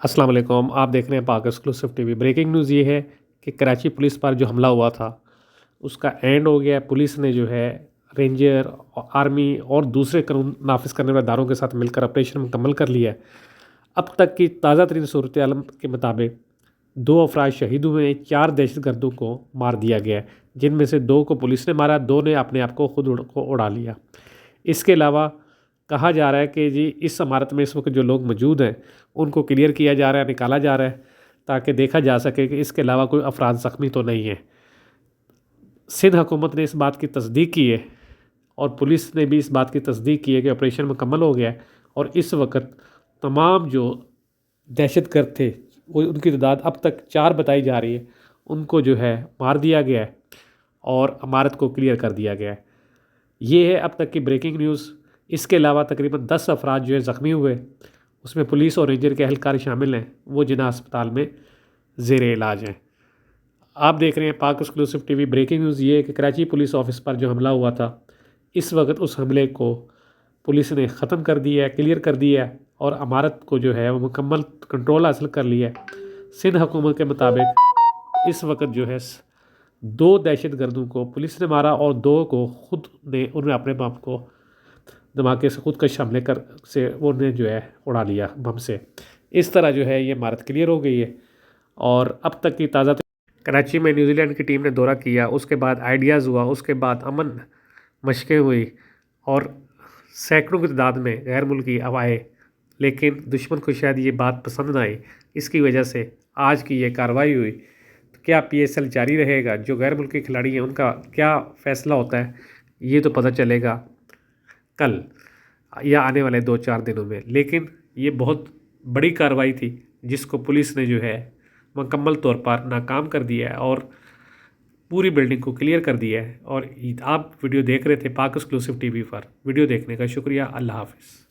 السلام علیکم، آپ دیکھ رہے ہیں پاک exclusive T V. Breaking news یہ ہے کہ کراچی پولیس پر جو حملہ ہوا تھا اس کا اینڈ ہو گیا۔ پولیس نے جو ہے رینجر، آرمی اور دوسرے قانون نافذ کرنے والے اداروں کے ساتھ مل کر آپریشن مکمل کر لیا ہے۔ اب تک کی تازہ ترین صورتحال کے مطابق 2 افراد شہید ہوئے ہیں، 4 دہشت گردوں کو مار دیا گیا ہے، جن میں سے 2 کو پولیس نے مارا، 2 نے اپنے آپ کو خود اڑا لیا۔ اس کے علاوہ کہا جا رہا ہے کہ جی اس عمارت میں اس وقت جو لوگ موجود ہیں ان کو کلیئر کیا جا رہا ہے، نکالا جا رہا ہے تاکہ دیکھا جا سکے کہ اس کے علاوہ کوئی افراد زخمی تو نہیں ہے۔ سندھ حکومت نے اس بات کی تصدیق کی ہے اور پولیس نے بھی اس بات کی تصدیق کی ہے کہ آپریشن مکمل ہو گیا ہے اور اس وقت تمام جو دہشت گرد تھے وہ ان کی تعداد اب تک 4 بتائی جا رہی ہے، ان کو جو ہے مار دیا گیا ہے اور عمارت کو کلیئر کر دیا گیا ہے۔ یہ ہے اب تک کی بریکنگ نیوز۔ اس کے علاوہ تقریباً 10 افراد جو ہے زخمی ہوئے، اس میں پولیس اور رینجر کے اہلکار شامل ہیں، وہ جناح اسپتال میں زیر علاج ہیں۔ آپ دیکھ رہے ہیں پاک exclusive T V. Breaking news یہ ہے کہ کراچی پولیس آفس پر جو حملہ ہوا تھا اس وقت اس حملے کو پولیس نے ختم کر دیا ہے، کلیئر کر دیا ہے اور عمارت کو جو ہے وہ مکمل کنٹرول حاصل کر لیا ہے۔ سندھ حکومت کے مطابق اس وقت جو ہے 2 دہشت گردوں کو پولیس نے مارا اور 2 کو انہوں نے اپنے بم کو دھماکے سے خودکش حملے سے انہوں نے جو ہے اڑا لیا بم سے۔ اس طرح جو ہے یہ عمارت کلیئر ہو گئی ہے اور اب تک کی تازہ کراچی میں نیوزی لینڈ کی ٹیم نے دورہ کیا، اس کے بعد آئیڈیاز ہوا، اس کے بعد امن مشقیں ہوئی اور سینکڑوں کی تعداد میں غیر ملکی اب آئے، لیکن دشمن کو شاید یہ بات پسند نہ آئی، اس کی وجہ سے آج کی یہ کارروائی ہوئی۔ تو کیا PSL جاری رہے گا؟ جو غیر ملکی کھلاڑی ہیں ان کا کیا فیصلہ ہوتا ہے یہ تو پتہ چلے گا کل یا آنے والے 2-4 دنوں میں، لیکن یہ بہت بڑی کارروائی تھی جس کو پولیس نے جو ہے مکمل طور پر ناکام کر دیا ہے اور پوری بلڈنگ کو کلیئر کر دیا ہے۔ اور آپ ویڈیو دیکھ رہے تھے پاک ایکسکلوسیو ٹی وی پر۔ ویڈیو دیکھنے کا شکریہ۔ اللہ حافظ۔